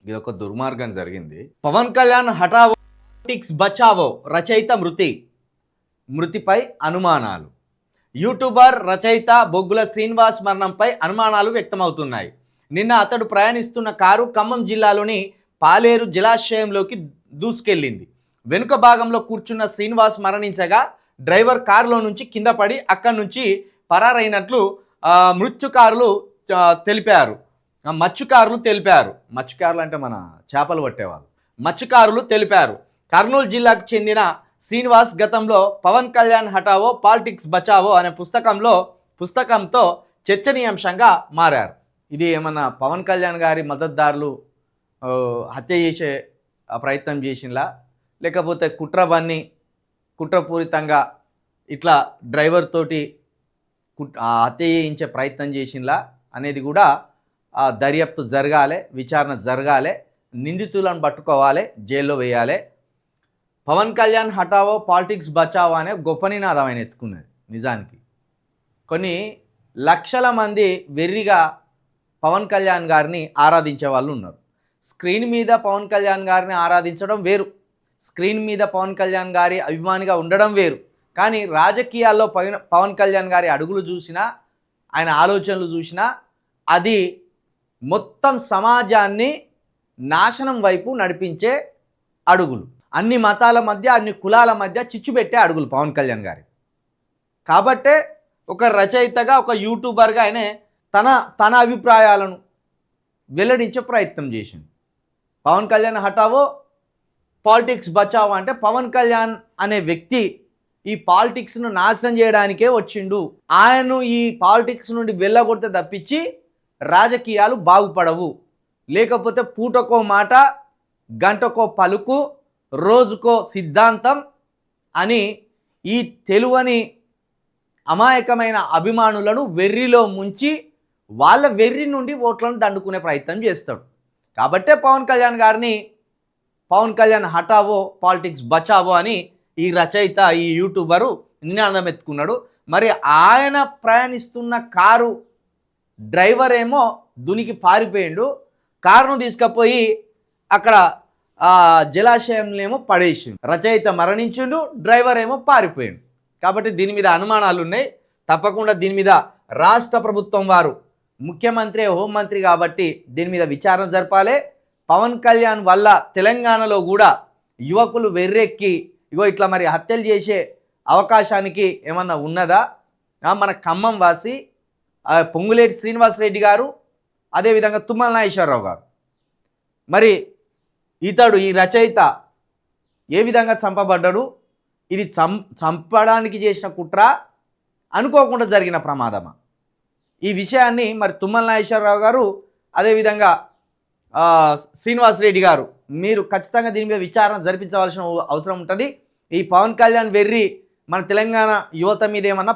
ఇదొక దుర్మార్గం జరిగింది. పవన్ కళ్యాణ్ హఠావో టిక్స్ బచావో రచయిత మృతిపై అనుమానాలు. యూట్యూబర్ రచయిత బొగ్గుల శ్రీనివాస్ మరణంపై అనుమానాలు వ్యక్తమవుతున్నాయి. నిన్న అతడు ప్రయాణిస్తున్న కారు ఖమ్మం జిల్లాలోని పాలేరు జలాశయంలోకి దూసుకెళ్లింది. వెనుక భాగంలో కూర్చున్న శ్రీనివాస్ మరణించగా డ్రైవర్ కారులో నుంచి కింద పడి అక్కడి నుంచి పరారైనట్లు మత్స్యకారులు తెలిపారు. మత్స్యకారులు అంటే మన చేపలు పట్టేవాళ్ళు. మత్స్యకారులు తెలిపారు. కర్నూలు జిల్లాకు చెందిన శ్రీనివాస్ గతంలో పవన్ కళ్యాణ్ హఠావో పాలిటిక్స్ బచావో అనే పుస్తకంతో చర్చనీయాంశంగా మారారు. ఇది ఏమన్నా పవన్ కళ్యాణ్ గారి మద్దతుదారులు హత్య చేసే ప్రయత్నం చేసినలా, లేకపోతే కుట్రపూరితంగా ఇట్లా డ్రైవర్ తోటి హత్య చేయించే ప్రయత్నం చేసినలా అనేది కూడా దర్యాప్తు జరగాలి, విచారణ జరగాలి, నిందితులను పట్టుకోవాలి, జైల్లో వేయాలి. పవన్ కళ్యాణ్ హఠావో పాలిటిక్స్ బచావో అనే గొప్ప నినాదం ఆయన ఎత్తుకున్నది. నిజానికి కొన్ని లక్షల మంది వెర్రిగా పవన్ కళ్యాణ్ గారిని ఆరాధించే వాళ్ళు ఉన్నారు. స్క్రీన్ మీద పవన్ కళ్యాణ్ గారిని ఆరాధించడం వేరు, స్క్రీన్ మీద పవన్ కళ్యాణ్ గారి అభిమానిగా ఉండడం వేరు. కానీ రాజకీయాల్లో పవన్ కళ్యాణ్ గారి అడుగులు చూసినా, ఆయన ఆలోచనలు చూసినా అది మొత్తం సమాజాన్ని నాశనం వైపు నడిపించే అడుగులు. అన్ని మతాల మధ్య, అన్ని కులాల మధ్య చిచ్చు పెట్టే అడుగులు పవన్ కళ్యాణ్ గారి. కాబట్టే ఒక రచయితగా, ఒక యూట్యూబర్గా ఆయన తన అభిప్రాయాలను వెల్లడించే ప్రయత్నం చేసింది. పవన్ కళ్యాణ్ హఠావో పాలిటిక్స్ బచావో అంటే పవన్ కళ్యాణ్ అనే వ్యక్తి ఈ పాలిటిక్స్ను నాశనం చేయడానికే వచ్చిండు. ఆయన్ను ఈ పాలిటిక్స్ నుండి వెళ్ళగొడితే తప్పించి రాజకీయాలు బాగుపడవు. లేకపోతే పూటకో మాట, గంటకో పలుకు, రోజుకో సిద్ధాంతం అని ఈ తెలువని అమాయకమైన అభిమానులను వెర్రిలో ముంచి వాళ్ళ వెర్రి నుండి ఓట్లను దండుకునే ప్రయత్నం చేస్తాడు. కాబట్టే పవన్ కళ్యాణ్ హఠావో పాలిటిక్స్ బచావో అని ఈ రచయిత, ఈ యూట్యూబరు నినాదం ఎత్తుకున్నాడు. మరి ఆయన ప్రయాణిస్తున్న కారు డ్రైవర్ ఏమో దునికి పారిపోయిండు. కారును తీసుకుపోయి అక్కడ జలాశయంలో ఏమో పడేసిండు. రచయిత మరణించిండు, డ్రైవర్ ఏమో పారిపోయిండు. కాబట్టి దీని మీద అనుమానాలు ఉన్నాయి. తప్పకుండా దీని మీద రాష్ట్ర ప్రభుత్వం వారు, ముఖ్యమంత్రి, హోంమంత్రి కాబట్టి దీని మీద విచారణ జరపాలి. పవన్ కళ్యాణ్ వల్ల తెలంగాణలో కూడా యువకులు వెర్రెక్కి ఇట్లా మరి హత్యలు చేసే అవకాశానికి ఏమన్నా ఉన్నదా? మన ఖమ్మం వాసి పొంగులేటి శ్రీనివాసరెడ్డి గారు, అదేవిధంగా తుమ్మల నాగేశ్వరరావు గారు, మరి ఈ రచయిత ఏ విధంగా చంపబడ్డాడు? ఇది చంపడానికి చేసిన కుట్ర, అనుకోకుండా జరిగిన ప్రమాదమా? ఈ విషయాన్ని మరి తుమ్మల నాగేశ్వరరావు గారు, అదేవిధంగా శ్రీనివాసరెడ్డి గారు, మీరు ఖచ్చితంగా దీని మీద విచారణ జరిపించవలసిన అవసరం ఉంటుంది. ఈ పవన్ కళ్యాణ్ వెర్రి మన తెలంగాణ యువత మీద ఏమన్నా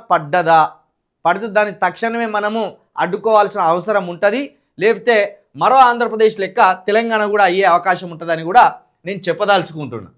పడితే దాన్ని తక్షణమే మనము అడ్డుకోవాల్సిన అవసరం ఉంటుంది. లేకపోతే మరో ఆంధ్రప్రదేశ్ లెక్క తెలంగాణ కూడా అయ్యే అవకాశం ఉంటుందని కూడా నేను చెప్పదలుచుకుంటున్నాను.